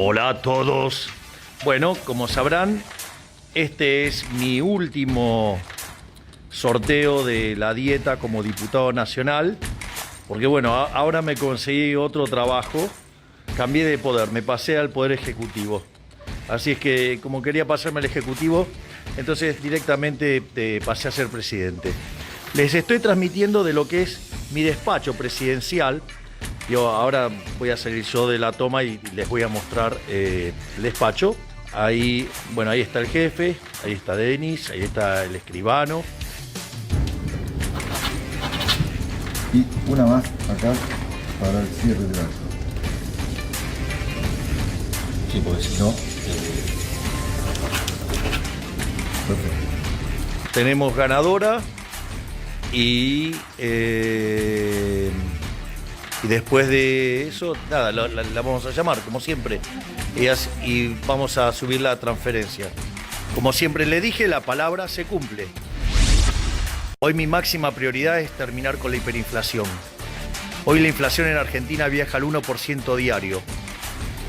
Hola a todos. Bueno, como sabrán, este es mi último sorteo de la dieta como diputado nacional, porque bueno, ahora me conseguí otro trabajo, cambié de poder, me pasé al Poder Ejecutivo. Así es que como quería pasarme al Ejecutivo, entonces directamente pasé a ser presidente. Les estoy transmitiendo de lo que es mi despacho presidencial. Yo ahora voy a salir yo de la toma y les voy a mostrar el despacho. Ahí, bueno, ahí está el jefe, ahí está Denis, ahí está el escribano. Y una más acá para el cierre del acto. Sí, porque si no... Perfecto. Tenemos ganadora y después de eso, nada, la vamos a llamar, como siempre, y vamos a subir la transferencia. Como siempre le dije, la palabra se cumple. Hoy mi máxima prioridad es terminar con la hiperinflación. Hoy la inflación en Argentina viaja al 1% diario.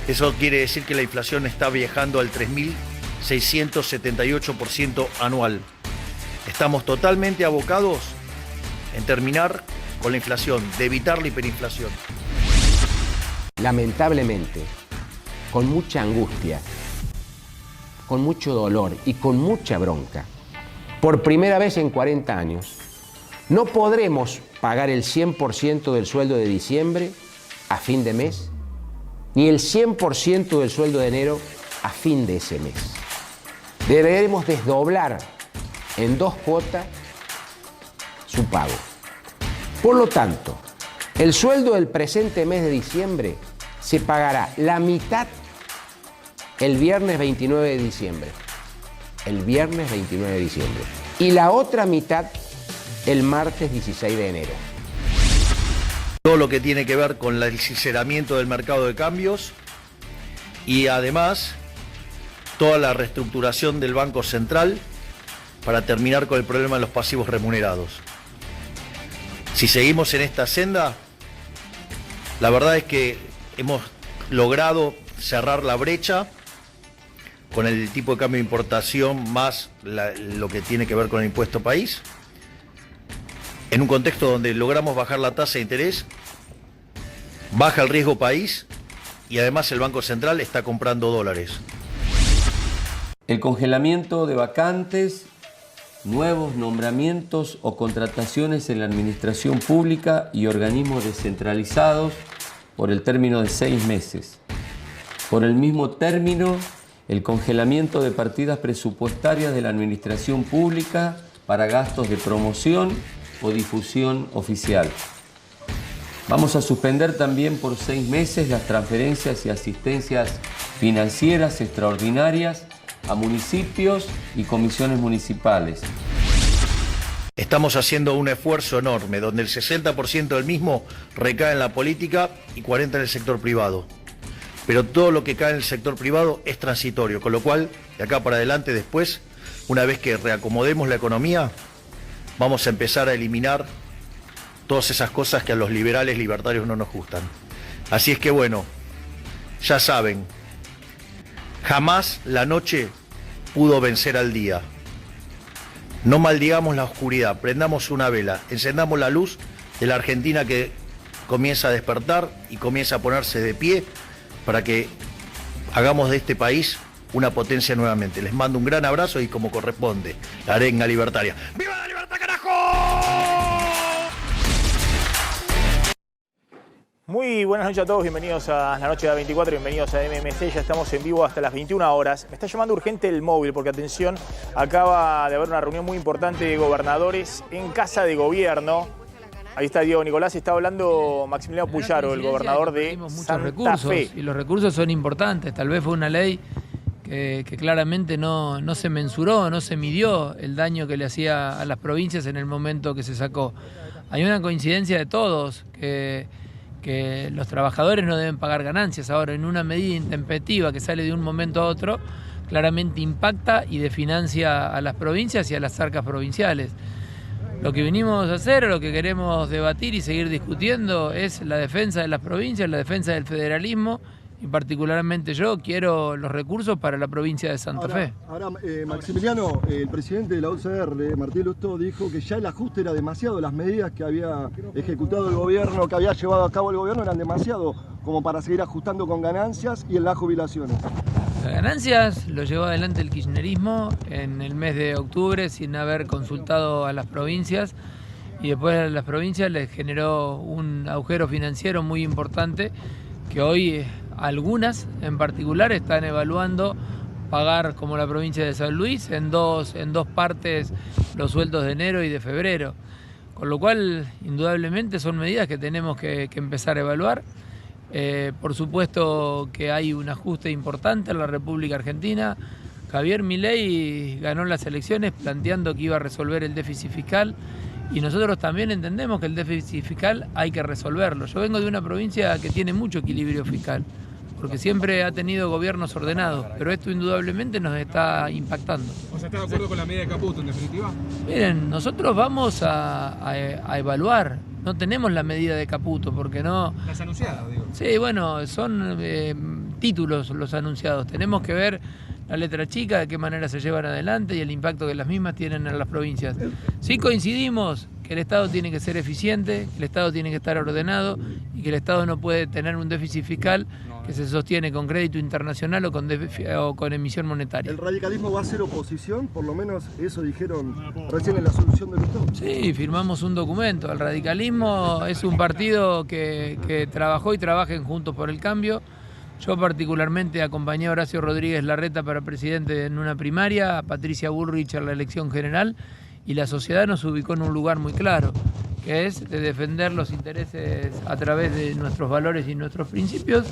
Eso quiere decir que la inflación está viajando al 3.678% anual. Estamos totalmente abocados en terminar con la inflación, de evitar la hiperinflación. Lamentablemente, con mucha angustia, con mucho dolor y con mucha bronca, por primera vez en 40 años, no podremos pagar el 100% del sueldo de diciembre a fin de mes, ni el 100% del sueldo de enero a fin de ese mes. Deberemos desdoblar en 2 cuotas su pago. Por lo tanto, el sueldo del presente mes de diciembre se pagará la mitad el viernes 29 de diciembre. El viernes 29 de diciembre. Y la otra mitad el martes 16 de enero. Todo lo que tiene que ver con el sinceramiento del mercado de cambios y además toda la reestructuración del Banco Central para terminar con el problema de los pasivos remunerados. Si seguimos en esta senda, la verdad es que hemos logrado cerrar la brecha con el tipo de cambio de importación más lo que tiene que ver con el impuesto país, en un contexto donde logramos bajar la tasa de interés, baja el riesgo país y además el Banco Central está comprando dólares. El congelamiento de vacantes, nuevos nombramientos o contrataciones en la administración pública y organismos descentralizados por el término de 6 meses. Por el mismo término, el congelamiento de partidas presupuestarias de la administración pública para gastos de promoción o difusión oficial. Vamos a suspender también por 6 meses las transferencias y asistencias financieras extraordinarias a municipios y comisiones municipales. Estamos haciendo un esfuerzo enorme, donde el 60% del mismo recae en la política y 40% en el sector privado. Pero todo lo que cae en el sector privado es transitorio, con lo cual, de acá para adelante después, una vez que reacomodemos la economía, vamos a empezar a eliminar todas esas cosas que a los liberales libertarios no nos gustan. Así es que bueno, ya saben, jamás la noche pudo vencer al día. No maldigamos la oscuridad, prendamos una vela, encendamos la luz de la Argentina que comienza a despertar y comienza a ponerse de pie para que hagamos de este país una potencia nuevamente. Les mando un gran abrazo y como corresponde, la arenga libertaria. ¡Viva la libertad, carajo! Muy buenas noches a todos, bienvenidos a la noche de A24, bienvenidos a MMC, ya estamos en vivo hasta las 21 horas. Me está llamando urgente el móvil porque, atención, acaba de haber una reunión muy importante de gobernadores en Casa de Gobierno. Ahí está Diego Nicolás, está hablando Maximiliano Puyaro, el gobernador de Santa Fe. Y los recursos son importantes, tal vez fue una ley que claramente no se mensuró, no se midió el daño que le hacía a las provincias en el momento que se sacó. Hay una coincidencia de todos que los trabajadores no deben pagar ganancias. Ahora, en una medida intempestiva que sale de un momento a otro, claramente impacta y desfinancia a las provincias y a las arcas provinciales. Lo que vinimos a hacer, lo que queremos debatir y seguir discutiendo es la defensa de las provincias, la defensa del federalismo y particularmente yo quiero los recursos para la provincia de Santa Fe. Ahora, Maximiliano, el presidente de la UCR, Martín Lustó, dijo que ya el ajuste era demasiado, las medidas que había ejecutado el gobierno, que había llevado a cabo el gobierno eran demasiado como para seguir ajustando con ganancias y en las jubilaciones. Las ganancias lo llevó adelante el kirchnerismo en el mes de octubre sin haber consultado a las provincias, y después a las provincias les generó un agujero financiero muy importante que hoy algunas en particular están evaluando pagar, como la provincia de San Luis, en dos partes los sueldos de enero y de febrero. Con lo cual, indudablemente son medidas que tenemos que empezar a evaluar. Por supuesto que hay un ajuste importante en la República Argentina. Javier Milei ganó las elecciones planteando que iba a resolver el déficit fiscal, y nosotros también entendemos que el déficit fiscal hay que resolverlo. Yo vengo de una provincia que tiene mucho equilibrio fiscal, porque siempre ha tenido gobiernos ordenados, pero esto indudablemente nos está impactando. O sea, ¿estás de acuerdo con la medida de Caputo, en definitiva? Miren, nosotros vamos a evaluar, no tenemos la medida de Caputo, porque no... Las anunciadas, digo. Sí, bueno, son títulos los anunciados, tenemos que ver la letra chica, de qué manera se llevan adelante y el impacto que las mismas tienen en las provincias. Sí coincidimos que el Estado tiene que ser eficiente, que el Estado tiene que estar ordenado y que el Estado no puede tener un déficit fiscal que se sostiene con crédito internacional o con emisión monetaria. ¿El radicalismo va a ser oposición? Por lo menos eso dijeron recién en la solución del Lustó. Sí, firmamos un documento. El radicalismo es un partido que trabajó y trabaja en Juntos por el Cambio. Yo particularmente acompañé a Horacio Rodríguez Larreta para presidente en una primaria, a Patricia Bullrich en la elección general, y la sociedad nos ubicó en un lugar muy claro, que es de defender los intereses a través de nuestros valores y nuestros principios,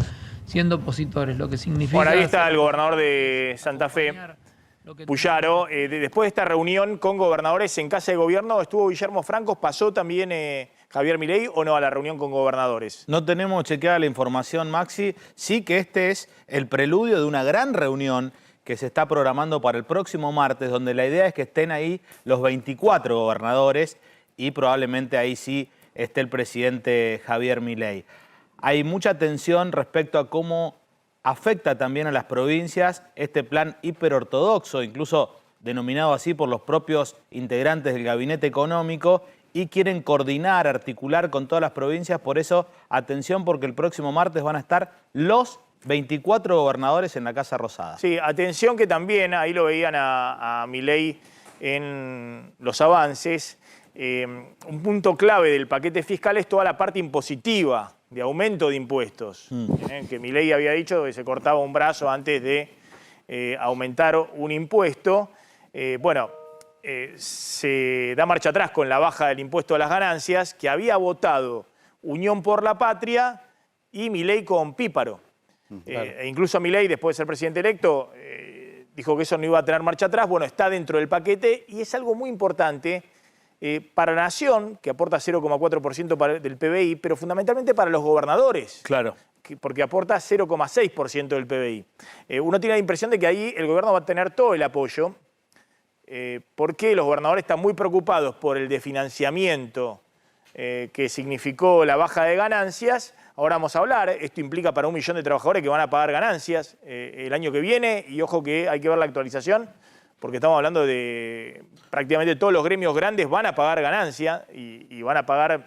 siendo opositores, lo que significa... Bueno, ahí está el gobernador de Santa Fe, Puyaro. Después de esta reunión con gobernadores en Casa de Gobierno, estuvo Guillermo Francos, pasó también Javier Milei, ¿o no, a la reunión con gobernadores? No tenemos chequeada la información, Maxi. Sí que este es el preludio de una gran reunión que se está programando para el próximo martes, donde la idea es que estén ahí los 24 gobernadores y probablemente ahí sí esté el presidente Javier Milei. Hay mucha tensión respecto a cómo afecta también a las provincias este plan hiperortodoxo, incluso denominado así por los propios integrantes del gabinete económico, y quieren coordinar, articular con todas las provincias. Por eso, atención, porque el próximo martes van a estar los 24 gobernadores en la Casa Rosada. Sí, atención que también, ahí lo veían a Milei en los avances, un punto clave del paquete fiscal es toda la parte impositiva, de aumento de impuestos. Que Milei había dicho que se cortaba un brazo antes de aumentar un impuesto. Se da marcha atrás con la baja del impuesto a las ganancias, que había votado Unión por la Patria y Milei con Píparo. Claro. Incluso Milei, después de ser presidente electo, dijo que eso no iba a tener marcha atrás. Bueno, está dentro del paquete y es algo muy importante para la Nación, que aporta 0,4% del PBI, pero fundamentalmente para los gobernadores. Claro. Porque aporta 0,6% del PBI. Uno tiene la impresión de que ahí el gobierno va a tener todo el apoyo, porque los gobernadores están muy preocupados por el desfinanciamiento que significó la baja de ganancias. Ahora vamos a hablar, esto implica para 1 millón de trabajadores que van a pagar ganancias el año que viene, y ojo que hay que ver la actualización, porque estamos hablando de prácticamente todos los gremios grandes van a pagar ganancia y van a pagar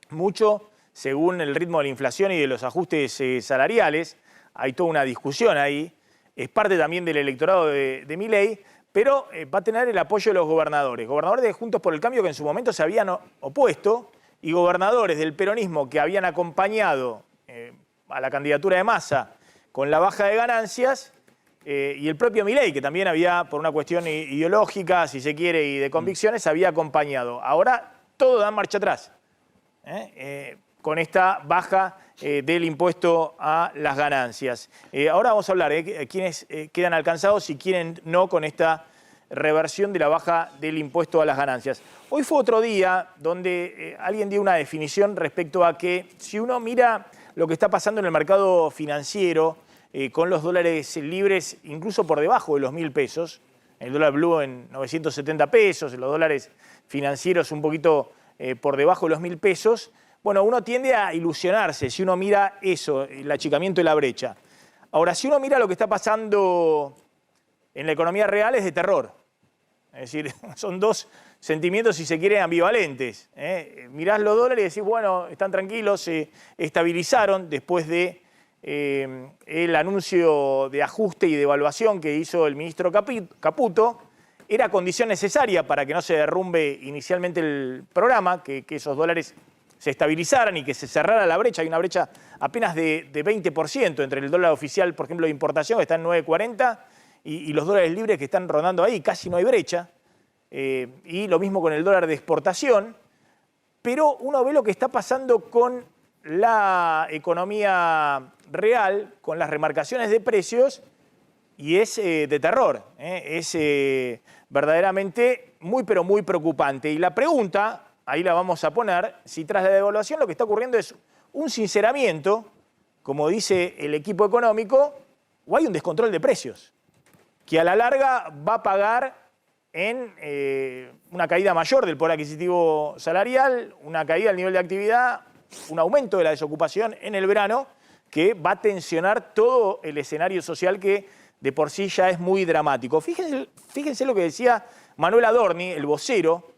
mucho según el ritmo de la inflación y de los ajustes salariales. Hay toda una discusión ahí, es parte también del electorado de Milei, pero va a tener el apoyo de los gobernadores. Gobernadores de Juntos por el Cambio que en su momento se habían opuesto, y gobernadores del peronismo que habían acompañado a la candidatura de Massa con la baja de ganancias, y el propio Milei, que también había, por una cuestión ideológica, si se quiere, y de convicciones, había acompañado. Ahora todo da marcha atrás, con esta baja del impuesto a las ganancias. Ahora vamos a hablar de quiénes quedan alcanzados y quiénes no con esta reversión de la baja del impuesto a las ganancias. Hoy fue otro día donde alguien dio una definición respecto a que si uno mira lo que está pasando en el mercado financiero, con los dólares libres incluso por debajo de los 1.000 pesos, el dólar blue en 970 pesos, los dólares financieros un poquito por debajo de los 1.000 pesos, bueno, uno tiende a ilusionarse si uno mira eso, el achicamiento de la brecha. Ahora, si uno mira lo que está pasando en la economía real, es de terror. Es decir, son dos sentimientos, si se quieren, ambivalentes. Mirás los dólares y decís, bueno, están tranquilos, se estabilizaron después de el anuncio de ajuste y devaluación que hizo el ministro Caputo. Era condición necesaria para que no se derrumbe inicialmente el programa, que esos dólares se estabilizaran y que se cerrara la brecha. Hay una brecha apenas de 20% entre el dólar oficial, por ejemplo, de importación, que está en 9.40, y los dólares libres que están rondando ahí, casi no hay brecha. Y lo mismo con el dólar de exportación. Pero uno ve lo que está pasando con la economía real, con las remarcaciones de precios, y es de terror. Es verdaderamente muy, pero muy preocupante. Y la pregunta, ahí la vamos a poner, si tras la devaluación lo que está ocurriendo es un sinceramiento, como dice el equipo económico, o hay un descontrol de precios, que a la larga va a pagar en una caída mayor del poder adquisitivo salarial, una caída del nivel de actividad, un aumento de la desocupación en el verano, que va a tensionar todo el escenario social que de por sí ya es muy dramático. Fíjense lo que decía Manuel Adorni, el vocero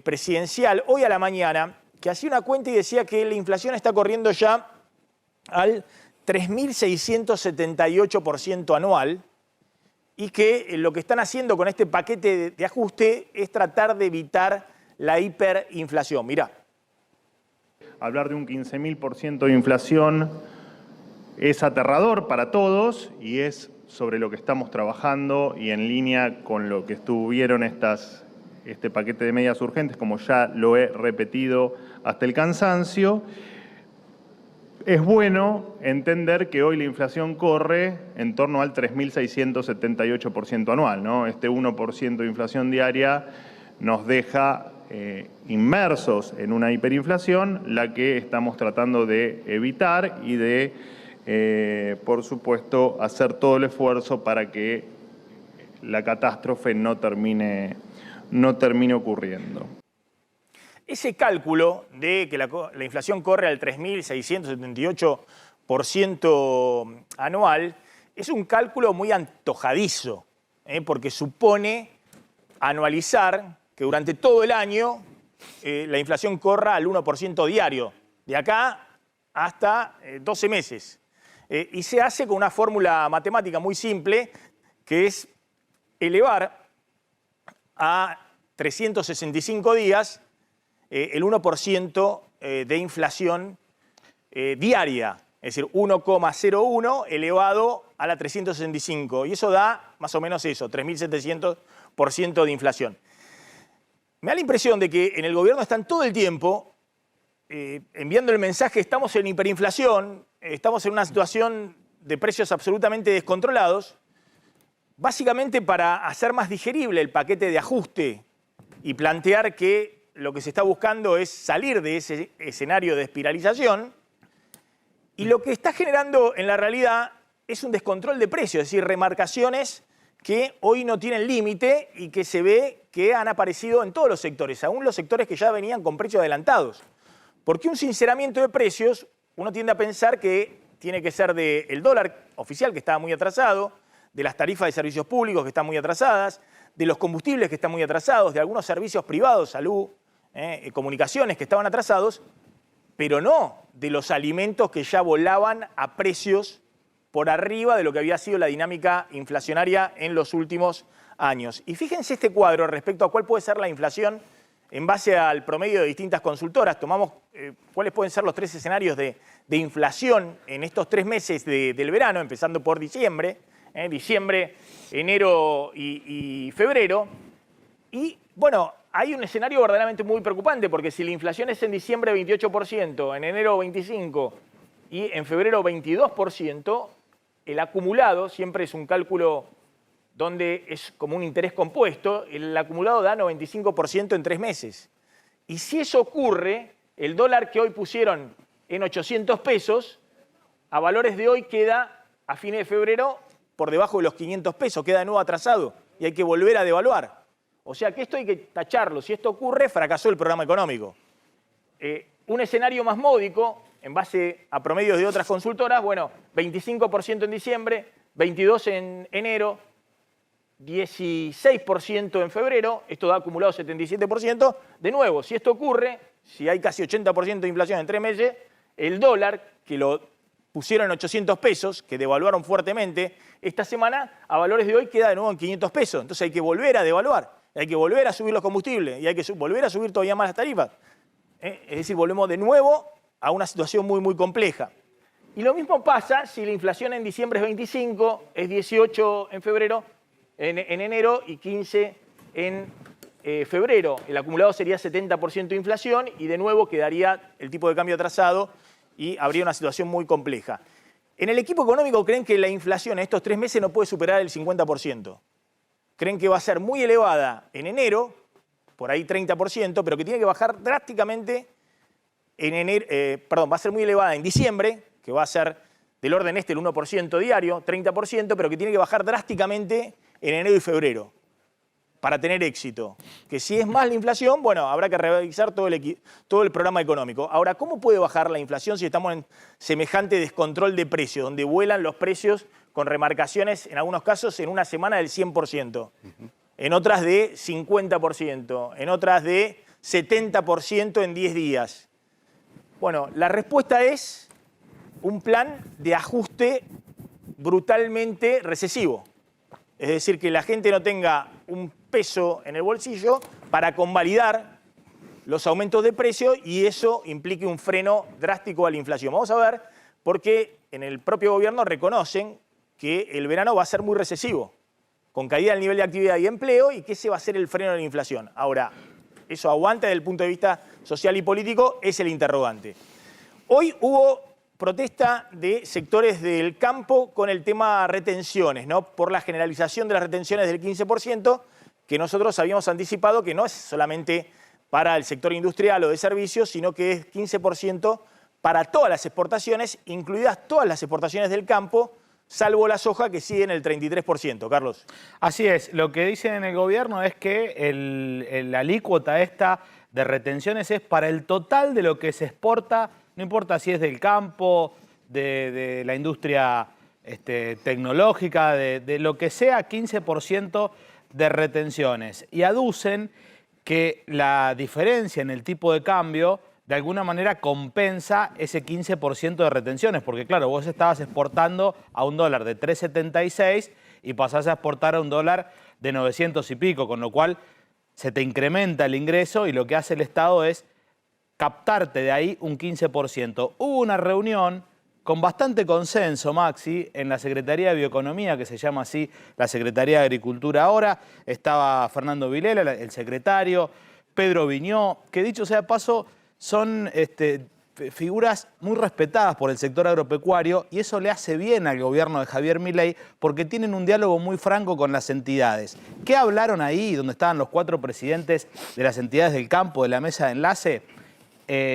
presidencial, hoy a la mañana, que hacía una cuenta y decía que la inflación está corriendo ya al 3.678% anual, y que lo que están haciendo con este paquete de ajuste es tratar de evitar la hiperinflación. Mirá. Hablar de un 15.000% de inflación es aterrador para todos y es sobre lo que estamos trabajando y en línea con lo que estuvieron este paquete de medidas urgentes, como ya lo he repetido hasta el cansancio. Es bueno entender que hoy la inflación corre en torno al 3.678% anual, ¿no? Este 1% de inflación diaria nos deja inmersos en una hiperinflación, la que estamos tratando de evitar y de, por supuesto, hacer todo el esfuerzo para que la catástrofe no termine ocurriendo. Ese cálculo de que la inflación corre al 3.678% anual es un cálculo muy antojadizo, porque supone anualizar que durante todo el año la inflación corra al 1% diario, de acá hasta 12 meses. Y se hace con una fórmula matemática muy simple, que es elevar a 365 días el 1% de inflación diaria, es decir, 1,01 elevado a la 365, y eso da más o menos eso, 3.700% de inflación. Me da la impresión de que en el gobierno están todo el tiempo enviando el mensaje: estamos en hiperinflación, estamos en una situación de precios absolutamente descontrolados, básicamente para hacer más digerible el paquete de ajuste y plantear que lo que se está buscando es salir de ese escenario de espiralización, y lo que está generando en la realidad es un descontrol de precios, es decir, remarcaciones que hoy no tienen límite y que se ve que han aparecido en todos los sectores, aún los sectores que ya venían con precios adelantados. Porque un sinceramiento de precios, uno tiende a pensar que tiene que ser del dólar oficial, que estaba muy atrasado, de las tarifas de servicios públicos, que están muy atrasadas, de los combustibles, que están muy atrasados, de algunos servicios privados, salud, comunicaciones, que estaban atrasados, pero no de los alimentos que ya volaban a precios por arriba de lo que había sido la dinámica inflacionaria en los últimos años. Y fíjense este cuadro respecto a cuál puede ser la inflación en base al promedio de distintas consultoras. Tomamos cuáles pueden ser los tres escenarios de inflación en estos 3 meses del verano, empezando por diciembre, diciembre, enero y febrero. Y bueno, hay un escenario verdaderamente muy preocupante, porque si la inflación es en diciembre 28%, en enero 25% y en febrero 22%, el acumulado, siempre es un cálculo donde es como un interés compuesto, el acumulado da 95% en 3 meses. Y si eso ocurre, el dólar que hoy pusieron en 800 pesos, a valores de hoy queda, a fines de febrero, por debajo de los 500 pesos, queda de nuevo atrasado y hay que volver a devaluar. O sea que esto hay que tacharlo. Si esto ocurre, fracasó el programa económico. un escenario más módico, en base a promedios de otras consultoras, bueno, 25% en diciembre, 22% en enero, 16% en febrero, esto da acumulado 77%. De nuevo, si esto ocurre, si hay casi 80% de inflación en 3 meses, el dólar, que lo pusieron en 800 pesos, que devaluaron fuertemente, esta semana a valores de hoy queda de nuevo en 500 pesos. Entonces hay que volver a devaluar, hay que volver a subir los combustibles y hay que volver a subir todavía más las tarifas. Es decir, volvemos de nuevo a una situación muy, muy compleja. Y lo mismo pasa si la inflación en diciembre es 25, es 18 en febrero, en enero y 15 en febrero. El acumulado sería 70% de inflación y de nuevo quedaría el tipo de cambio atrasado y habría una situación muy compleja. En el equipo económico creen que la inflación en estos 3 meses no puede superar el 50%. Creen que va a ser muy elevada en enero, por ahí 30%, pero que tiene que bajar drásticamente en enero, va a ser muy elevada en diciembre, que va a ser del orden el 1% diario, 30%, pero que tiene que bajar drásticamente en enero y febrero para tener éxito. Que si es más la inflación, bueno, habrá que revisar todo el programa económico. Ahora, ¿cómo puede bajar la inflación si estamos en semejante descontrol de precios, donde vuelan los precios con remarcaciones, en algunos casos, en una semana del 100%, en otras de 50%, en otras de 70% en 10 días? Bueno, la respuesta es un plan de ajuste brutalmente recesivo. Es decir, que la gente no tenga un peso en el bolsillo para convalidar los aumentos de precio y eso implique un freno drástico a la inflación. Vamos a ver, porque en el propio gobierno reconocen que el verano va a ser muy recesivo, con caída del nivel de actividad y empleo, y que ese va a ser el freno de la inflación. Ahora, ¿eso aguanta desde el punto de vista social y político? Es el interrogante. Hoy hubo protesta de sectores del campo con el tema retenciones, ¿no? Por la generalización de las retenciones del 15%, que nosotros habíamos anticipado que no es solamente para el sector industrial o de servicios, sino que es 15% para todas las exportaciones, incluidas todas las exportaciones del campo, salvo la soja, que sigue en el 33%. Carlos. Así es, lo que dicen en el gobierno es que la alícuota esta de retenciones es para el total de lo que se exporta, no importa si es del campo, de la industria tecnológica, de lo que sea, 15% de retenciones. Y aducen que la diferencia en el tipo de cambio de alguna manera compensa ese 15% de retenciones, porque claro, vos estabas exportando a un dólar de 3.76 y pasás a exportar a un dólar de 900 y pico, con lo cual se te incrementa el ingreso y lo que hace el Estado es captarte de ahí un 15%. Hubo una reunión con bastante consenso, Maxi, en la Secretaría de Bioeconomía, que se llama así la Secretaría de Agricultura ahora. Estaba Fernando Vilela, el secretario, Pedro Viñó, que dicho sea de paso, son figuras muy respetadas por el sector agropecuario y eso le hace bien al gobierno de Javier Milei porque tienen un diálogo muy franco con las entidades. ¿Qué hablaron ahí, donde estaban los 4 presidentes de las entidades del campo de la mesa de enlace?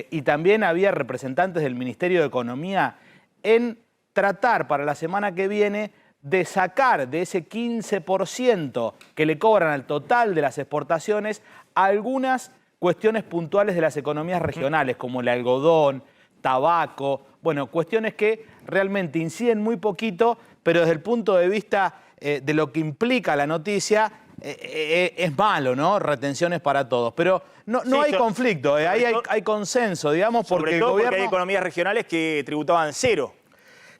Y también había representantes del Ministerio de Economía en tratar para la semana que viene de sacar de ese 15% que le cobran al total de las exportaciones algunas cuestiones puntuales de las economías regionales, como el algodón, tabaco, bueno, cuestiones que realmente inciden muy poquito, pero desde el punto de vista de lo que implica la noticia, es malo, ¿no? Retenciones para todos. Pero no hay conflicto, ahí hay consenso, digamos, porque sobre todo el gobierno... porque hay economías regionales que tributaban 0.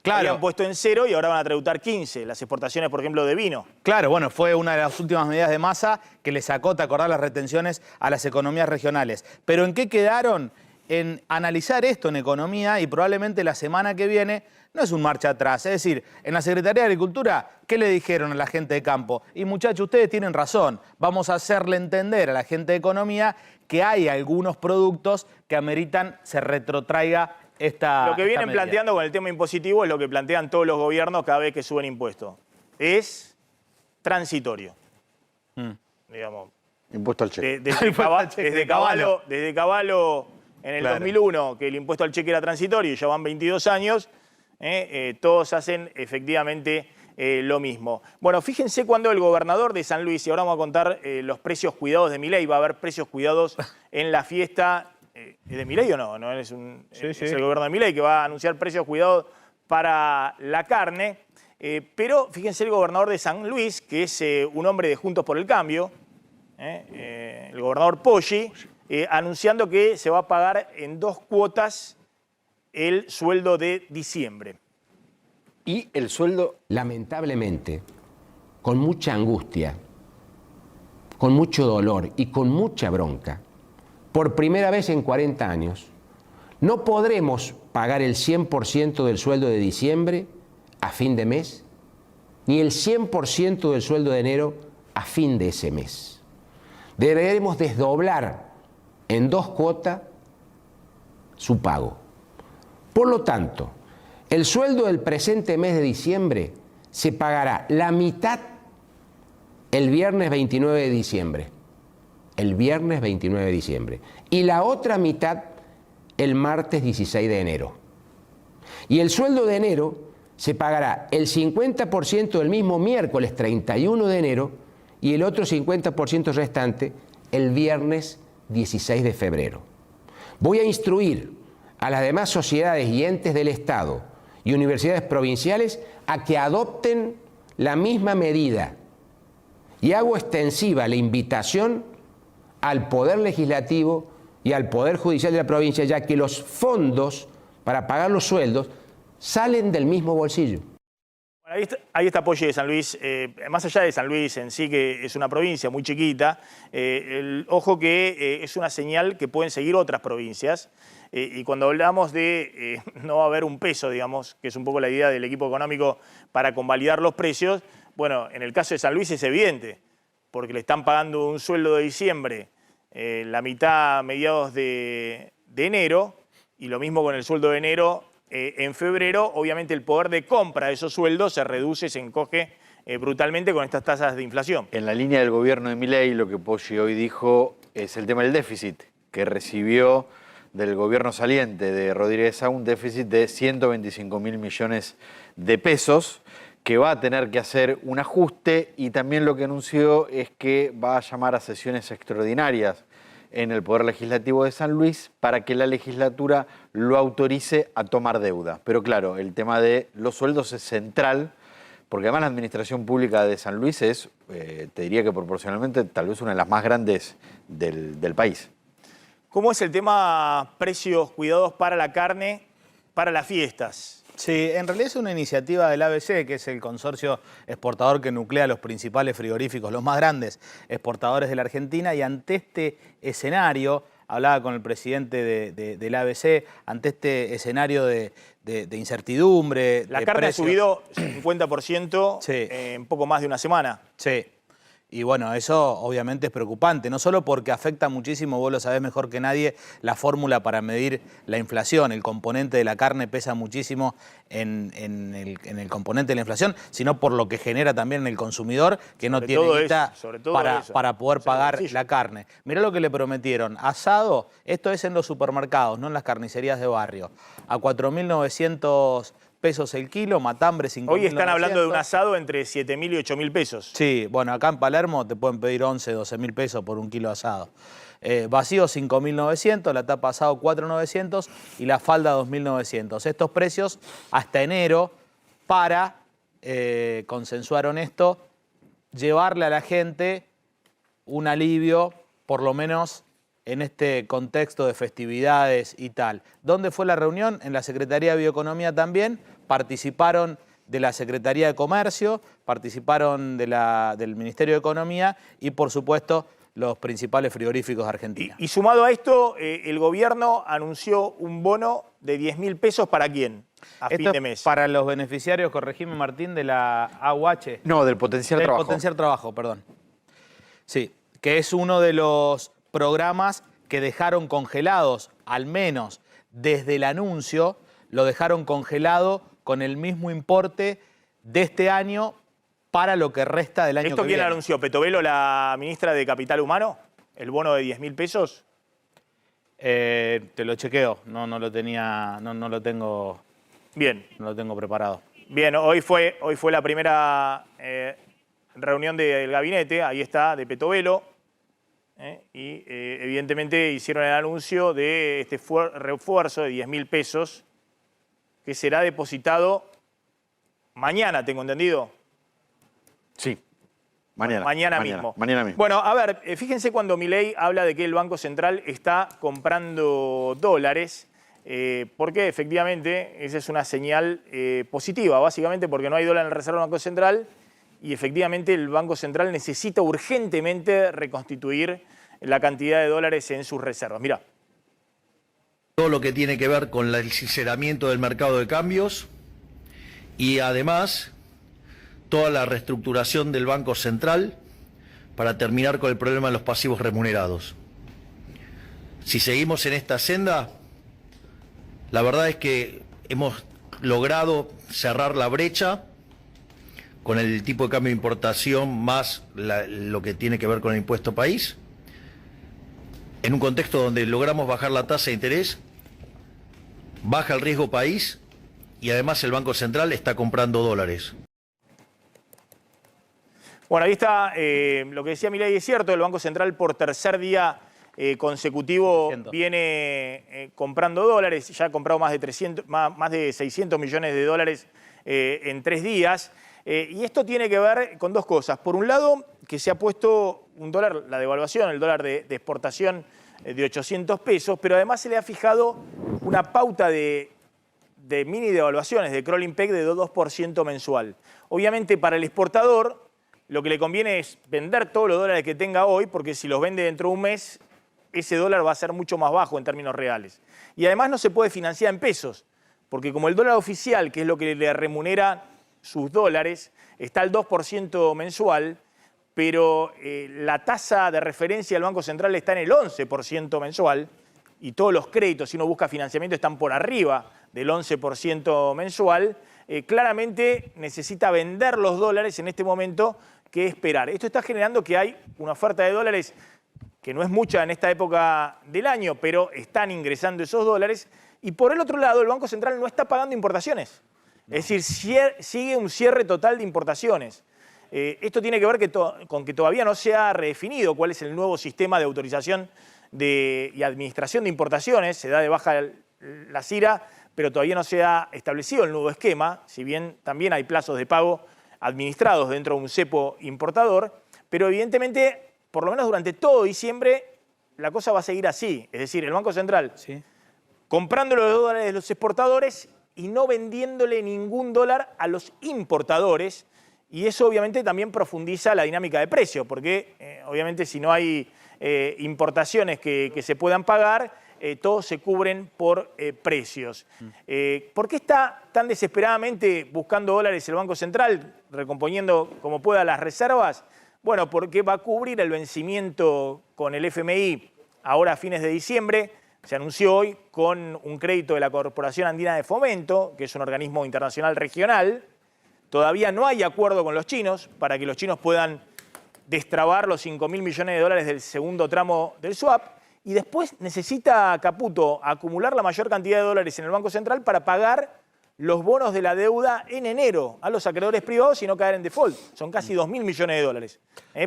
Claro. Habían puesto en 0 y ahora van a tributar 15. Las exportaciones, por ejemplo, de vino. Claro, bueno, fue una de las últimas medidas de Massa que le sacó, ¿te acordás?, las retenciones a las economías regionales. Pero ¿en qué quedaron? En analizar esto en economía y probablemente la semana que viene no es un marcha atrás. Es decir, en la Secretaría de Agricultura, ¿qué le dijeron a la gente de campo? Y muchachos, ustedes tienen razón, vamos a hacerle entender a la gente de economía que hay algunos productos que ameritan se retrotraiga esta Lo que vienen medida. planteando con el tema impositivo es lo que plantean todos los gobiernos cada vez que suben impuestos. Es transitorio. Digamos. Impuesto al cheque. Desde Cavallo en el 2001, que el impuesto al cheque era transitorio y ya van 22 años, todos hacen efectivamente lo mismo. Bueno, fíjense cuando el gobernador de San Luis, y ahora vamos a contar los precios cuidados de Milei, va a haber precios cuidados en la fiesta ¿Es de Milei o no? ¿No es es sí. el gobierno de Milei que va a anunciar precios cuidados para la carne. Pero fíjense el gobernador de San Luis, que es un hombre de Juntos por el Cambio, el gobernador Poggi, anunciando que se va a pagar en 2 cuotas el sueldo de diciembre. Y el sueldo, lamentablemente, con mucha angustia, con mucho dolor y con mucha bronca, por primera vez en 40 años, no podremos pagar el 100% del sueldo de diciembre a fin de mes, ni el 100% del sueldo de enero a fin de ese mes. Deberemos desdoblar en 2 cuotas su pago. Por lo tanto, el sueldo del presente mes de diciembre se pagará la mitad el viernes 29 de diciembre. El viernes 29 de diciembre. Y la otra mitad el martes 16 de enero. Y el sueldo de enero se pagará el 50% el mismo miércoles 31 de enero y el otro 50% restante el viernes 16 de febrero. Voy a instruir a las demás sociedades y entes del Estado y universidades provinciales a que adopten la misma medida y hago extensiva la invitación al Poder Legislativo y al Poder Judicial de la provincia, ya que los fondos para pagar los sueldos salen del mismo bolsillo. Bueno, ahí está Poggi de San Luis. Más allá de San Luis en sí, que es una provincia muy chiquita, ojo que es una señal que pueden seguir otras provincias. Y cuando hablamos de no va a haber un peso, digamos, que es un poco la idea del equipo económico para convalidar los precios, bueno, en el caso de San Luis es evidente, porque le están pagando un sueldo de diciembre, la mitad a mediados de enero, y lo mismo con el sueldo de enero en febrero. Obviamente el poder de compra de esos sueldos se reduce, se encoge brutalmente con estas tasas de inflación. En la línea del gobierno de Milei, lo que Poggi hoy dijo es el tema del déficit, que recibió del gobierno saliente de Rodríguez Sá un déficit de 125.000 millones de pesos, que va a tener que hacer un ajuste, y también lo que anunció es que va a llamar a sesiones extraordinarias en el Poder Legislativo de San Luis para que la legislatura lo autorice a tomar deuda. Pero claro, el tema de los sueldos es central, porque además la administración pública de San Luis es, te diría que proporcionalmente, tal vez una de las más grandes del país. ¿Cómo es el tema precios cuidados para la carne para las fiestas? Sí, en realidad es una iniciativa del ABC, que es el consorcio exportador que nuclea los principales frigoríficos, los más grandes exportadores de la Argentina, y ante este escenario, hablaba con el presidente del ABC, ante este escenario de incertidumbre. La carne precios. Ha subido 50% sí. En poco más de una semana. Sí. Y bueno, eso obviamente es preocupante, no solo porque afecta muchísimo, vos lo sabés mejor que nadie, la fórmula para medir la inflación. El componente de la carne pesa muchísimo en el componente de la inflación, sino por lo que genera también en el consumidor, que no tiene guita para poder pagar la carne. Mirá lo que le prometieron, asado, esto es en los supermercados, no en las carnicerías de barrio, a 4.900 pesos el kilo, matambre 5.900. Hoy están hablando de un asado entre 7.000 y 8.000 pesos. Sí, bueno, acá en Palermo te pueden pedir 11, 12.000 pesos por un kilo de asado. Vacío 5.900, la tapa asado 4.900 y la falda 2.900. Estos precios hasta enero para, consensuaron esto, llevarle a la gente un alivio, por lo menos en este contexto de festividades y tal. ¿Dónde fue la reunión? En la Secretaría de Bioeconomía también. Participaron de la Secretaría de Comercio, participaron del Ministerio de Economía y, por supuesto, los principales frigoríficos de Argentina. Y sumado a esto, el gobierno anunció un bono de 10.000 pesos ¿para quién? A fin de mes. Para los beneficiarios, corregime Martín, de la AUH. No, del potencial trabajo. Del potencial trabajo, perdón. Sí, que es uno de los programas que dejaron congelados, al menos desde el anuncio, lo dejaron congelado con el mismo importe de este año para lo que resta del año que viene. ¿Esto quién anunció? ¿Petovelo, la ministra de Capital Humano? ¿El bono de 10.000 pesos? Te lo chequeo, no lo tenía, no lo tengo. Bien. No lo tengo preparado. Bien, hoy fue la primera reunión del gabinete, ahí está, de Petovelo. y evidentemente hicieron el anuncio de este refuerzo de 10.000 pesos que será depositado mañana, tengo entendido. Sí, mañana mismo. Mañana mismo. Bueno, a ver, fíjense cuando Milei habla de que el Banco Central está comprando dólares, porque efectivamente esa es una señal positiva, básicamente porque no hay dólar en la reserva del Banco Central y efectivamente el Banco Central necesita urgentemente reconstituir la cantidad de dólares en sus reservas. Mirá. Todo lo que tiene que ver con el sinceramiento del mercado de cambios y además toda la reestructuración del Banco Central para terminar con el problema de los pasivos remunerados. Si seguimos en esta senda, la verdad es que hemos logrado cerrar la brecha con el tipo de cambio de importación más lo que tiene que ver con el impuesto país, en un contexto donde logramos bajar la tasa de interés, baja el riesgo país y además el Banco Central está comprando dólares. Bueno, ahí está lo que decía Milei, es cierto, el Banco Central por tercer día consecutivo viene comprando dólares, ya ha comprado más de 600 millones de dólares en 3 días. Y esto tiene que ver con dos cosas. Por un lado, que se ha puesto un dólar, la devaluación, el dólar de exportación de 800 pesos, pero además se le ha fijado una pauta de mini devaluaciones, de crawling peg de 2% mensual. Obviamente para el exportador lo que le conviene es vender todos los dólares que tenga hoy, porque si los vende dentro de un mes, ese dólar va a ser mucho más bajo en términos reales. Y además no se puede financiar en pesos, porque como el dólar oficial, que es lo que le remunera sus dólares, está al 2% mensual, pero la tasa de referencia del Banco Central está en el 11% mensual y todos los créditos, si uno busca financiamiento, están por arriba del 11% mensual, claramente necesita vender los dólares en este momento que esperar. Esto está generando que hay una oferta de dólares que no es mucha en esta época del año, pero están ingresando esos dólares. Y por el otro lado, el Banco Central no está pagando importaciones. Es decir, sigue un cierre total de importaciones. Esto tiene que ver con que todavía no se ha redefinido cuál es el nuevo sistema de autorización y administración de importaciones. Se da de baja la CIRA, pero todavía no se ha establecido el nuevo esquema, si bien también hay plazos de pago administrados dentro de un cepo importador, pero evidentemente, por lo menos durante todo diciembre, la cosa va a seguir así. Es decir, el Banco Central comprando los dólares de los exportadores y no vendiéndole ningún dólar a los importadores, y eso obviamente también profundiza la dinámica de precio, porque obviamente si no hay importaciones que se puedan pagar, todos se cubren por precios. ¿Por qué está tan desesperadamente buscando dólares el Banco Central, recomponiendo como pueda las reservas? Bueno, porque va a cubrir el vencimiento con el FMI ahora a fines de diciembre. Se anunció hoy con un crédito de la Corporación Andina de Fomento, que es un organismo internacional regional. Todavía no hay acuerdo con los chinos para que los chinos puedan destrabar los 5.000 millones de dólares del segundo tramo del swap. Y después necesita Caputo acumular la mayor cantidad de dólares en el Banco Central para pagar los bonos de la deuda en enero a los acreedores privados y no caer en default. Son casi 2.000 millones de dólares.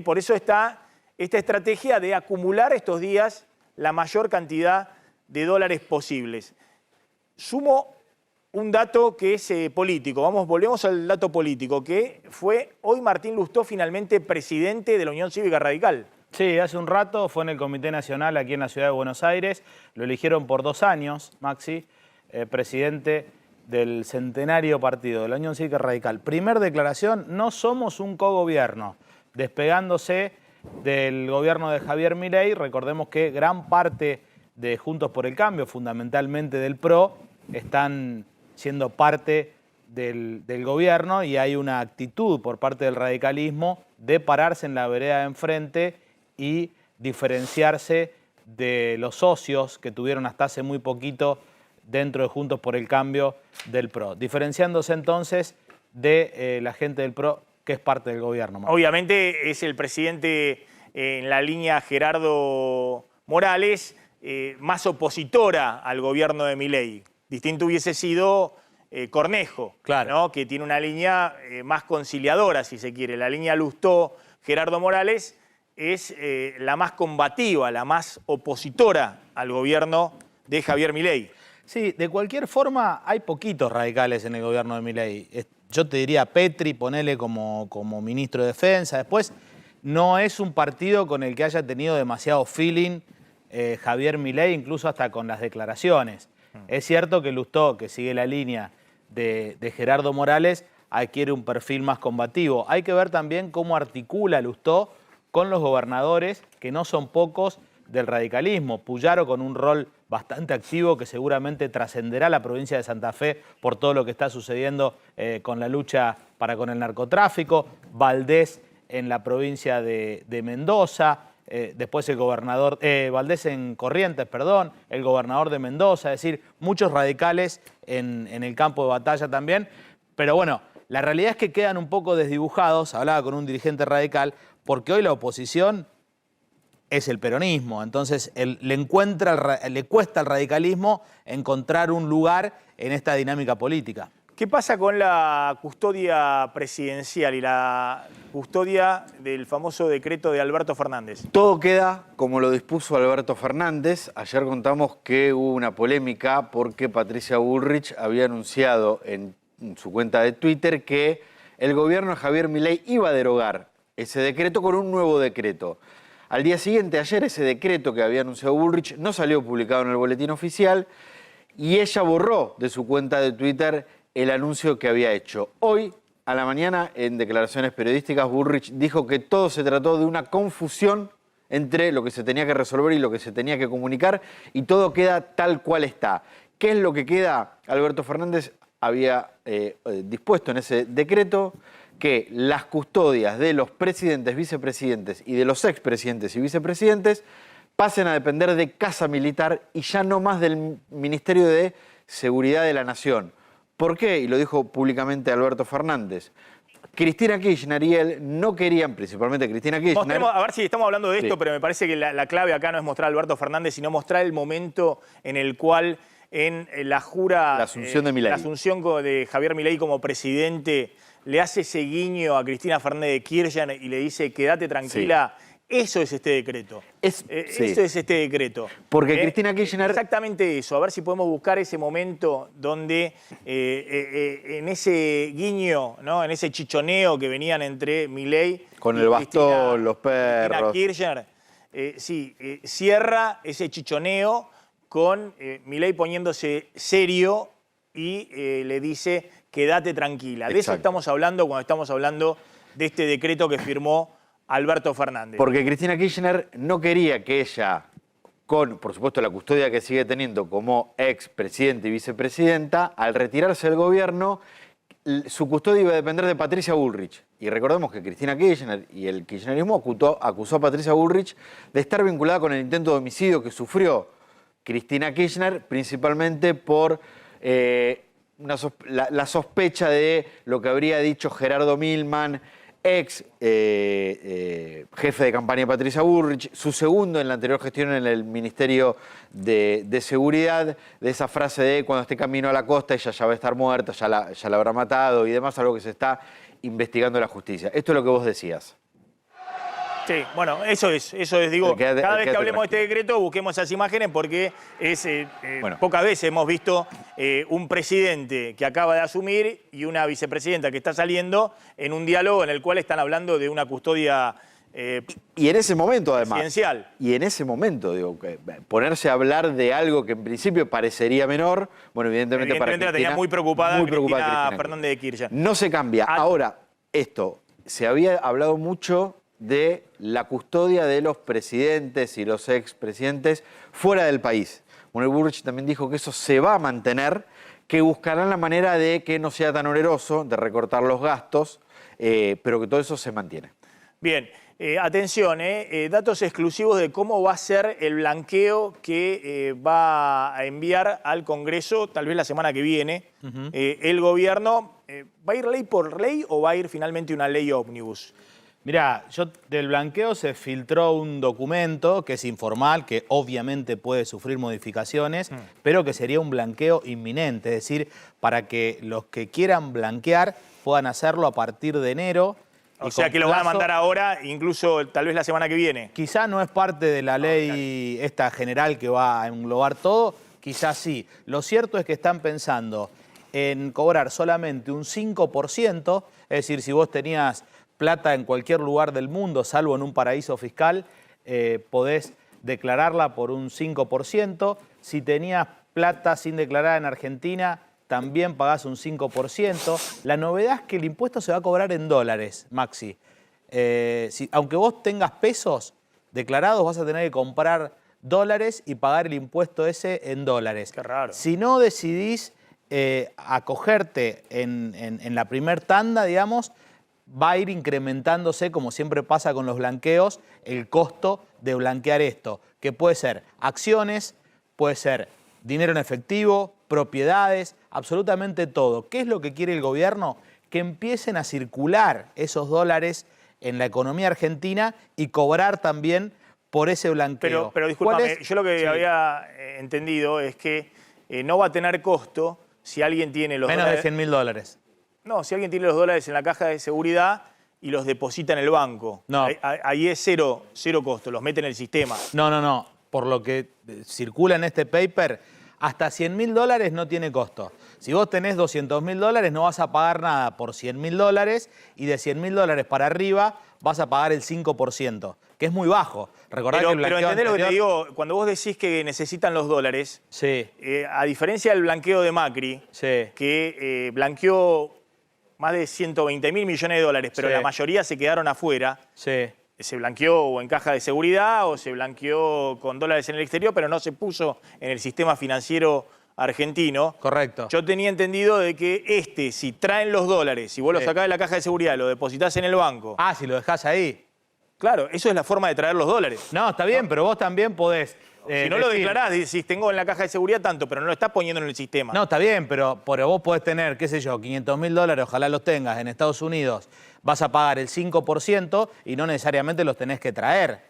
Por eso está esta estrategia de acumular estos días la mayor cantidad de dólares posibles. Sumo un dato que es político. Volvemos al dato político, que fue hoy Martín Lustó finalmente presidente de la Unión Cívica Radical. Sí, hace un rato fue en el Comité Nacional aquí en la Ciudad de Buenos Aires. Lo eligieron por 2 años, Maxi, presidente del centenario partido de la Unión Cívica Radical. Primer declaración, no somos un cogobierno. Despegándose del gobierno de Javier Milei, recordemos que gran parte de Juntos por el Cambio, fundamentalmente del PRO, están siendo parte del gobierno y hay una actitud por parte del radicalismo de pararse en la vereda de enfrente y diferenciarse de los socios que tuvieron hasta hace muy poquito dentro de Juntos por el Cambio del PRO. Diferenciándose entonces de la gente del PRO que es parte del gobierno. Obviamente es el presidente en la línea Gerardo Morales, más opositora al gobierno de Milei. Distinto hubiese sido Cornejo, claro, ¿no? Que tiene una línea más conciliadora, si se quiere. La línea Lustó, Gerardo Morales, es la más combativa, la más opositora al gobierno de Javier Milei. Sí, de cualquier forma hay poquitos radicales en el gobierno de Milei. Yo te diría Petri, ponele como ministro de Defensa. Después, no es un partido con el que haya tenido demasiado feeling Javier Milei, incluso hasta con las declaraciones. Es cierto que Lustó, que sigue la línea de Gerardo Morales, adquiere un perfil más combativo. Hay que ver también cómo articula Lustó con los gobernadores, que no son pocos, del radicalismo. Puyaro con un rol bastante activo que seguramente trascenderá la provincia de Santa Fe por todo lo que está sucediendo con la lucha con el narcotráfico. Valdés en la provincia de Mendoza. Después el gobernador, Valdés en Corrientes, perdón, el gobernador de Mendoza. Es decir, muchos radicales en el campo de batalla también. Pero bueno, la realidad es que quedan un poco desdibujados. Hablaba con un dirigente radical porque hoy la oposición es el peronismo. Entonces le cuesta al radicalismo encontrar un lugar en esta dinámica política. ¿Qué pasa con la custodia presidencial y la custodia del famoso decreto de Alberto Fernández? Todo queda como lo dispuso Alberto Fernández. Ayer contamos que hubo una polémica porque Patricia Bullrich había anunciado en su cuenta de Twitter que el gobierno de Javier Milei iba a derogar ese decreto con un nuevo decreto. Al día siguiente, ayer, ese decreto que había anunciado Bullrich no salió publicado en el boletín oficial y ella borró de su cuenta de Twitter el anuncio que había hecho. Hoy, a la mañana, en declaraciones periodísticas, Bullrich dijo que todo se trató de una confusión entre lo que se tenía que resolver y lo que se tenía que comunicar, y todo queda tal cual está. ¿Qué es lo que queda? Alberto Fernández había dispuesto en ese decreto que las custodias de los presidentes, vicepresidentes y de los expresidentes y vicepresidentes pasen a depender de Casa Militar y ya no más del Ministerio de Seguridad de la Nación. ¿Por qué? Y lo dijo públicamente Alberto Fernández. Cristina Kirchner y él no querían, principalmente Cristina Kirchner... Mostremos, a ver si estamos hablando de esto, pero me parece que la clave acá no es mostrar a Alberto Fernández, sino mostrar el momento en el cual en la jura... La asunción de Milei. La asunción de Javier Milei como presidente le hace ese guiño a Cristina Fernández de Kirchner y le dice, quédate tranquila. Sí. Eso es este decreto. Eso es este decreto. Porque Cristina Kirchner... Exactamente eso. A ver si podemos buscar ese momento donde en ese guiño, ¿no? En ese chichoneo que venían entre Milei con el bastón, los perros. Cristina Kirchner, cierra ese chichoneo con Milei poniéndose serio y le dice, quédate tranquila. Exacto. De eso estamos hablando cuando estamos hablando de este decreto que firmó Alberto Fernández. Porque Cristina Kirchner no quería que ella, con, por supuesto, la custodia que sigue teniendo como expresidente y vicepresidenta, al retirarse del gobierno, su custodia iba a depender de Patricia Bullrich. Y recordemos que Cristina Kirchner y el kirchnerismo acusó a Patricia Bullrich de estar vinculada con el intento de homicidio que sufrió Cristina Kirchner, principalmente por la sospecha de lo que habría dicho Gerardo Milman, ex jefe de campaña de Patricia Bullrich, su segundo en la anterior gestión en el Ministerio de Seguridad, de esa frase de cuando esté camino a la costa ella ya va a estar muerta, ya la habrá matado y demás, algo que se está investigando la justicia. Esto es lo que vos decías. Sí, bueno, eso es, digo, cada vez que hablemos de este decreto busquemos esas imágenes porque pocas veces hemos visto un presidente que acaba de asumir y una vicepresidenta que está saliendo en un diálogo en el cual están hablando de una custodia y en ese momento, además, presidencial. Y en ese momento, digo, ponerse a hablar de algo que en principio parecería menor, bueno, evidentemente para Cristina, la tenía muy preocupada Cristina Fernández de Kirchner. No se cambia. Ahora, se había hablado mucho de la custodia de los presidentes y los expresidentes fuera del país. Bueno, Bullrich también dijo que eso se va a mantener, que buscarán la manera de que no sea tan oneroso, de recortar los gastos, pero que todo eso se mantiene. Bien, atención, datos exclusivos de cómo va a ser el blanqueo que va a enviar al Congreso, tal vez la semana que viene, el gobierno. ¿Va a ir ley por ley o va a ir finalmente una ley ómnibus? Mirá, del blanqueo se filtró un documento que es informal, que obviamente puede sufrir modificaciones, pero que sería un blanqueo inminente, es decir, para que los que quieran blanquear puedan hacerlo a partir de enero O sea que lo van a mandar ahora, incluso tal vez la semana que viene. Quizá no es parte de la ley esta general que va a englobar todo, quizás sí. Lo cierto es que están pensando en cobrar solamente un 5%, es decir, si vos tenías plata en cualquier lugar del mundo, salvo en un paraíso fiscal, podés declararla por un 5%. Si tenías plata sin declarar en Argentina, también pagás un 5%. La novedad es que el impuesto se va a cobrar en dólares, Maxi. Aunque vos tengas pesos declarados, vas a tener que comprar dólares y pagar el impuesto ese en dólares. Qué raro. Si no decidís acogerte en la primer tanda, digamos, va a ir incrementándose, como siempre pasa con los blanqueos, el costo de blanquear esto, que puede ser acciones, puede ser dinero en efectivo, propiedades, absolutamente todo. ¿Qué es lo que quiere el gobierno? Que empiecen a circular esos dólares en la economía argentina y cobrar también por ese blanqueo. Pero discúlpame, yo lo que había entendido es que no va a tener costo si alguien tiene los menos dólares... de $100.000. No, si alguien tiene los dólares en la caja de seguridad y los deposita en el banco. No. Ahí es cero costo, los mete en el sistema. No. Por lo que circula en este paper, hasta $100.000 no tiene costo. Si vos tenés $200.000, no vas a pagar nada por $100.000 y de $100.000 para arriba vas a pagar el 5%, que es muy bajo. Recordá que el blanqueo pero entendés lo que te anterior... digo, cuando vos decís que necesitan los dólares, Sí. A diferencia del blanqueo de Macri, Sí. que blanqueó más de 120.000 millones de dólares, pero Sí. la mayoría se quedaron afuera. Sí. Se blanqueó o en caja de seguridad o se blanqueó con dólares en el exterior, pero no se puso en el sistema financiero argentino. Correcto. Yo tenía entendido de que si traen los dólares, si vos los sacás de la caja de seguridad, lo depositás en el banco. Ah, si lo dejás ahí. Claro, eso es la forma de traer los dólares. No, está bien, pero vos también podés... si no lo declarás, decís, tengo en la caja de seguridad tanto, pero no lo estás poniendo en el sistema. No, está bien, pero vos podés tener, qué sé yo, $500.000, ojalá los tengas en Estados Unidos, vas a pagar el 5% y no necesariamente los tenés que traer.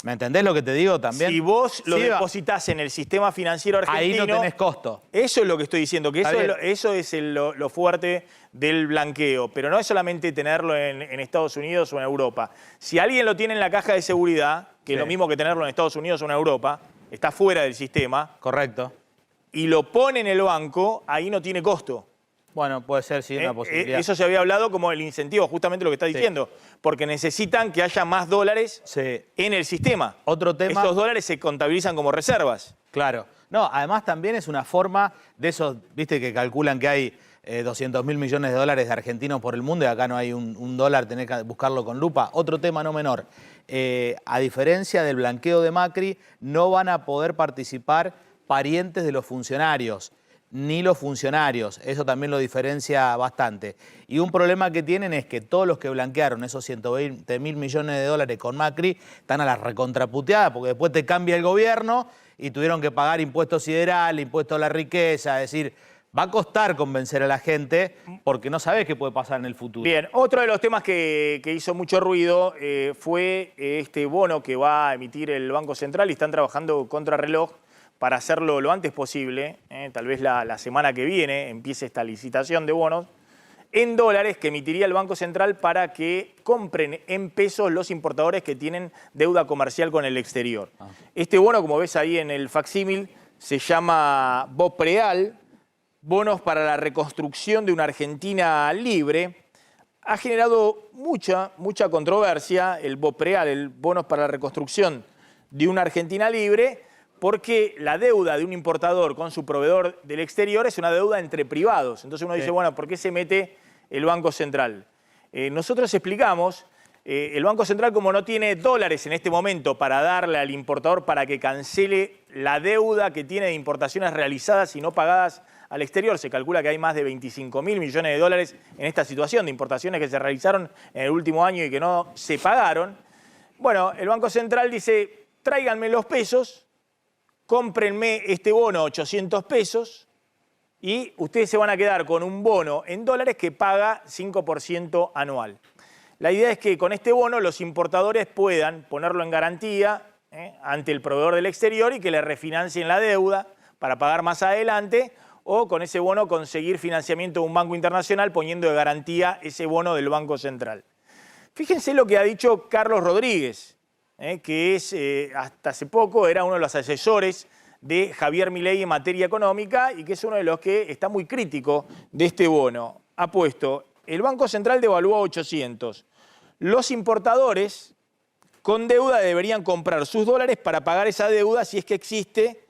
¿Me entendés lo que te digo también? Si vos lo Sí, depositas en el sistema financiero argentino... ahí no tenés costo. Eso es lo que estoy diciendo, que eso es lo fuerte del blanqueo. Pero no es solamente tenerlo en Estados Unidos o en Europa. Si alguien lo tiene en la caja de seguridad, que es lo mismo que tenerlo en Estados Unidos o en Europa, está fuera del sistema... Correcto. Y lo pone en el banco, ahí no tiene costo. Bueno, puede ser, sí, una posibilidad. Eso se había hablado como el incentivo, justamente lo que está diciendo. Porque necesitan que haya más dólares en el sistema. Otro tema... Estos dólares se contabilizan como reservas. Claro. No, además también es una forma de esos, viste que calculan que hay 200.000 millones de dólares de argentinos por el mundo y acá no hay un dólar, tenés que buscarlo con lupa. Otro tema no menor. A diferencia del blanqueo de Macri, no van a poder participar parientes de los funcionarios, ni los funcionarios. Eso también lo diferencia bastante. Y un problema que tienen es que todos los que blanquearon esos 120.000 millones de dólares con Macri están a la recontraputeada porque después te cambia el gobierno y tuvieron que pagar impuesto sideral, impuesto a la riqueza. Es decir, va a costar convencer a la gente porque no sabés qué puede pasar en el futuro. Bien, otro de los temas que hizo mucho ruido fue este bono que va a emitir el Banco Central y están trabajando contrarreloj para hacerlo lo antes posible, tal vez la semana que viene empiece esta licitación de bonos, en dólares que emitiría el Banco Central para que compren en pesos los importadores que tienen deuda comercial con el exterior. Este bono, como ves ahí en el facsímil, se llama BOPREAL, Bonos para la Reconstrucción de una Argentina Libre. Ha generado mucha controversia el BOPREAL, el Bonos para la Reconstrucción de una Argentina Libre, porque la deuda de un importador con su proveedor del exterior es una deuda entre privados. Entonces uno dice, bueno, ¿por qué se mete el Banco Central? Nosotros explicamos, el Banco Central como no tiene dólares en este momento para darle al importador para que cancele la deuda que tiene de importaciones realizadas y no pagadas al exterior, se calcula que hay más de 25.000 millones de dólares en esta situación de importaciones que se realizaron en el último año y que no se pagaron. Bueno, el Banco Central dice, tráiganme los pesos, cómprenme este bono 800 pesos y ustedes se van a quedar con un bono en dólares que paga 5% anual. La idea es que con este bono los importadores puedan ponerlo en garantía ante el proveedor del exterior y que le refinancien la deuda para pagar más adelante o con ese bono conseguir financiamiento de un banco internacional poniendo de garantía ese bono del Banco Central. Fíjense lo que ha dicho Carlos Rodríguez, que es, hasta hace poco era uno de los asesores de Javier Milei en materia económica y que es uno de los que está muy crítico de este bono. Ha puesto, el Banco Central devaluó a 800. Los importadores con deuda deberían comprar sus dólares para pagar esa deuda si es que existe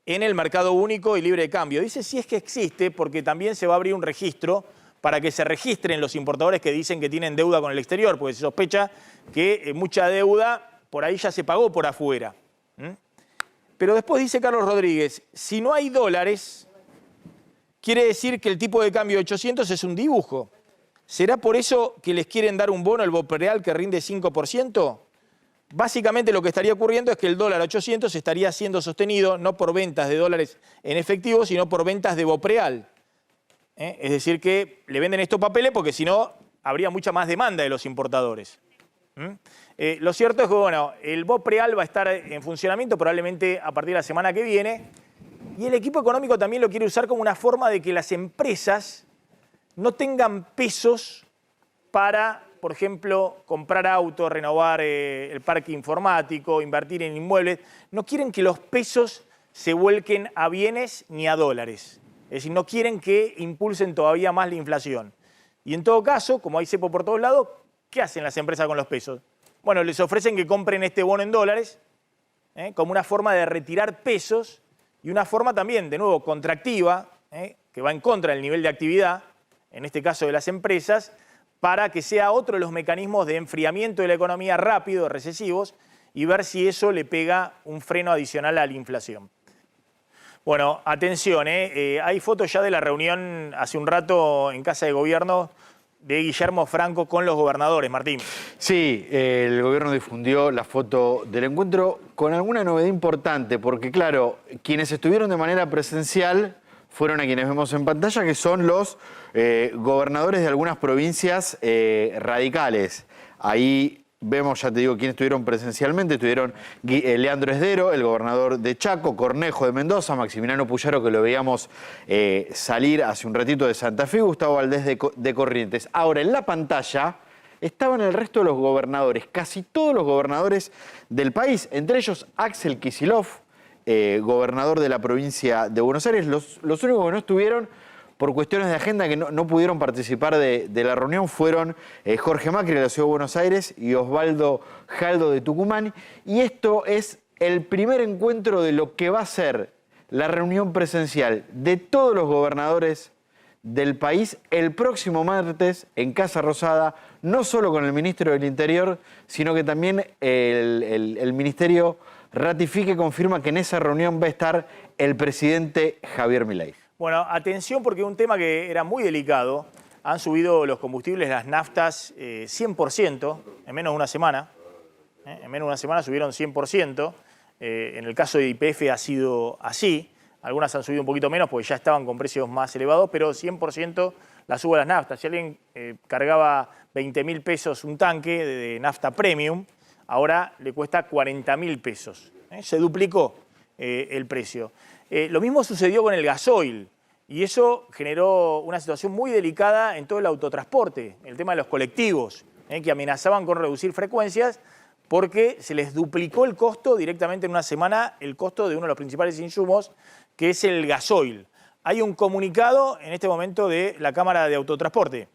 en el mercado único y libre de cambio. Dice si es que existe porque también se va a abrir un registro para que se registren los importadores que dicen que tienen deuda con el exterior, porque se sospecha que mucha deuda por ahí ya se pagó por afuera. Pero después dice Carlos Rodríguez, si no hay dólares, quiere decir que el tipo de cambio de 800 es un dibujo. ¿Será por eso que les quieren dar un bono al BOPREAL que rinde 5%? Básicamente lo que estaría ocurriendo es que el dólar 800 estaría siendo sostenido no por ventas de dólares en efectivo, sino por ventas de BOPREAL. Es decir, que le venden estos papeles porque si no habría mucha más demanda de los importadores. Lo cierto es que bueno, el BOPREAL va a estar en funcionamiento probablemente a partir de la semana que viene y el equipo económico también lo quiere usar como una forma de que las empresas no tengan pesos para, por ejemplo, comprar autos, renovar el parque informático, invertir en inmuebles. No quieren que los pesos se vuelquen a bienes ni a dólares. Es decir, no quieren que impulsen todavía más la inflación. Y en todo caso, como hay cepo por todos lados, ¿qué hacen las empresas con los pesos? Bueno, les ofrecen que compren este bono en dólares, como una forma de retirar pesos y una forma también, de nuevo, contractiva, que va en contra del nivel de actividad, en este caso de las empresas, para que sea otro de los mecanismos de enfriamiento de la economía rápido, recesivos, y ver si eso le pega un freno adicional a la inflación. Bueno, atención, hay fotos ya de la reunión hace un rato en Casa de Gobierno de Guillermo Franco con los gobernadores. Martín. Sí, el gobierno difundió la foto del encuentro con alguna novedad importante, porque claro, quienes estuvieron de manera presencial fueron a quienes vemos en pantalla, que son los gobernadores de algunas provincias radicales. Ahí vemos, ya te digo, quiénes estuvieron presencialmente. Estuvieron Leandro Esdero, el gobernador de Chaco, Cornejo de Mendoza, Maximiliano Puyaro, que lo veíamos salir hace un ratito de Santa Fe, Gustavo Valdés de Corrientes. Ahora, en la pantalla estaban el resto de los gobernadores, casi todos los gobernadores del país, entre ellos Axel Kicillof, gobernador de la provincia de Buenos Aires. Los únicos que no estuvieron por cuestiones de agenda, que no pudieron participar de la reunión, fueron Jorge Macri de la Ciudad de Buenos Aires y Osvaldo Jaldo de Tucumán. Y esto es el primer encuentro de lo que va a ser la reunión presencial de todos los gobernadores del país el próximo martes en Casa Rosada, no solo con el ministro del Interior, sino que también el Ministerio ratifica y confirma que en esa reunión va a estar el presidente Javier Milei. Bueno, atención porque es un tema que era muy delicado. Han subido los combustibles, las naftas, 100% en menos de una semana. En menos de una semana subieron 100%. En el caso de YPF ha sido así. Algunas han subido un poquito menos porque ya estaban con precios más elevados, pero 100% la suba las naftas. Si alguien cargaba 20.000 pesos un tanque de nafta premium, ahora le cuesta 40.000 pesos. Se duplicó el precio. Lo mismo sucedió con el gasoil y eso generó una situación muy delicada en todo el autotransporte, el tema de los colectivos, que amenazaban con reducir frecuencias porque se les duplicó el costo directamente en una semana, el costo de uno de los principales insumos, que es el gasoil. Hay un comunicado en este momento de la Cámara de Autotransporte.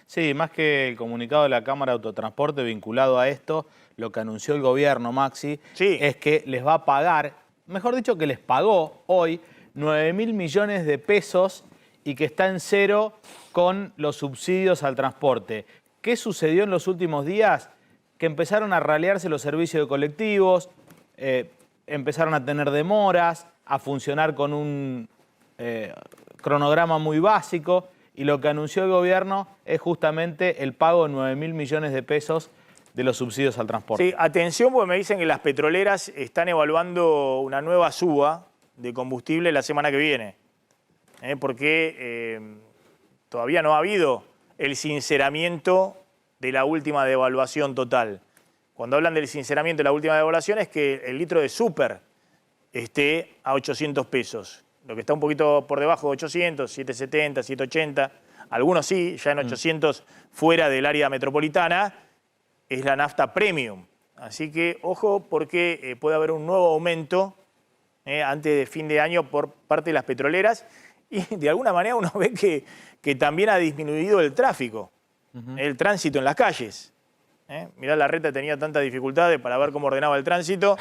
Sí, más que el comunicado de la Cámara de Autotransporte vinculado a esto, lo que anunció el gobierno, Maxi, es que les va a pagar, mejor dicho, que les pagó hoy 9.000 millones de pesos y que está en cero con los subsidios al transporte. ¿Qué sucedió en los últimos días? Que empezaron a ralearse los servicios de colectivos, empezaron a tener demoras, a funcionar con un cronograma muy básico, y lo que anunció el gobierno es justamente el pago de 9.000 millones de pesos de los subsidios al transporte. Sí, atención porque me dicen que las petroleras están evaluando una nueva suba de combustible la semana que viene, porque todavía no ha habido el sinceramiento de la última devaluación total. Cuando hablan del sinceramiento de la última devaluación es que el litro de súper esté a 800 pesos. Lo que está un poquito por debajo de 800, 770, 780, algunos sí, ya en 800 fuera del área metropolitana, es la nafta premium. Así que ojo porque puede haber un nuevo aumento antes de fin de año por parte de las petroleras y de alguna manera uno ve que también ha disminuido el tráfico, el tránsito en las calles. Mirá, Larreta tenía tantas dificultades para ver cómo ordenaba el tránsito.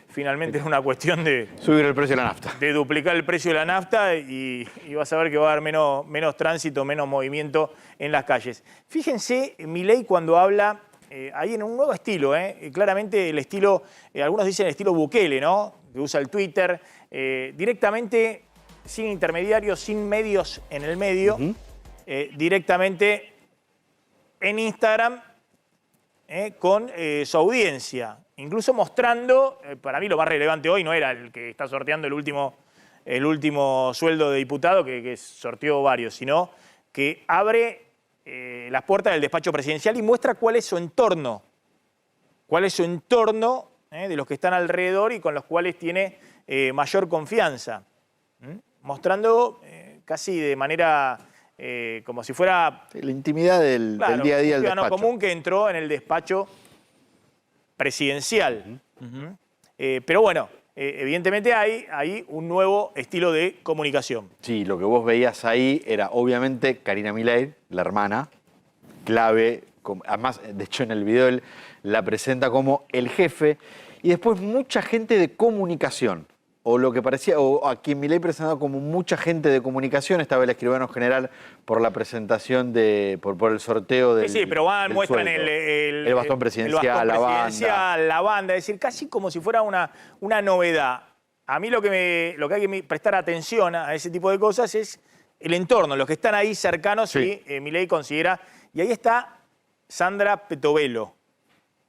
Finalmente es una cuestión de subir el precio de la nafta. De duplicar el precio de la nafta y vas a ver que va a haber menos tránsito, menos movimiento en las calles. Fíjense, Milei cuando habla, ahí en un nuevo estilo, claramente el estilo, algunos dicen el estilo Bukele, ¿no? Que usa el Twitter, directamente, sin intermediarios, sin medios en el medio, directamente en Instagram, con su audiencia, incluso mostrando, para mí lo más relevante hoy no era el que está sorteando el último sueldo de diputado, que sorteó varios, sino que abre las puertas del despacho presidencial y muestra cuál es su entorno, de los que están alrededor y con los cuales tiene mayor confianza, mostrando casi de manera... como si fuera... La intimidad del día a día del despacho. Común que entró en el despacho presidencial. Pero bueno, evidentemente hay un nuevo estilo de comunicación. Sí, lo que vos veías ahí era obviamente Karina Milei, la hermana, clave. Además, de hecho en el video él la presenta como el jefe. Y después mucha gente de comunicación. O lo que parecía, o a quien Milei presentaba como mucha gente de comunicación, estaba el escribano general por la presentación por el sorteo del Sí, pero muestran el bastón presidencial, la banda, es decir, casi como si fuera una novedad. A mí lo que hay que prestar atención a ese tipo de cosas es el entorno, los que están ahí cercanos, sí. Y Milei considera, y ahí está Sandra Petovelo,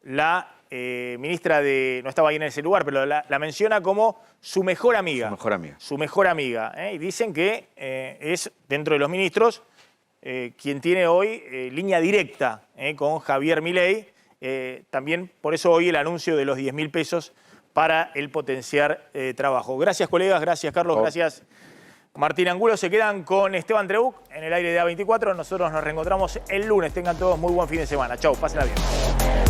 la ministra de... No estaba ahí en ese lugar, pero la menciona como su mejor amiga. Su mejor amiga. Y dicen que es, dentro de los ministros, quien tiene hoy línea directa con Javier Milei. También por eso hoy el anuncio de los 10.000 pesos para el potenciar trabajo. Gracias, colegas. Gracias, Carlos. Gracias, Martín Angulo. Se quedan con Esteban Trebuch en el aire de A24. Nosotros nos reencontramos el lunes. Tengan todos muy buen fin de semana. Chau, pásenla bien.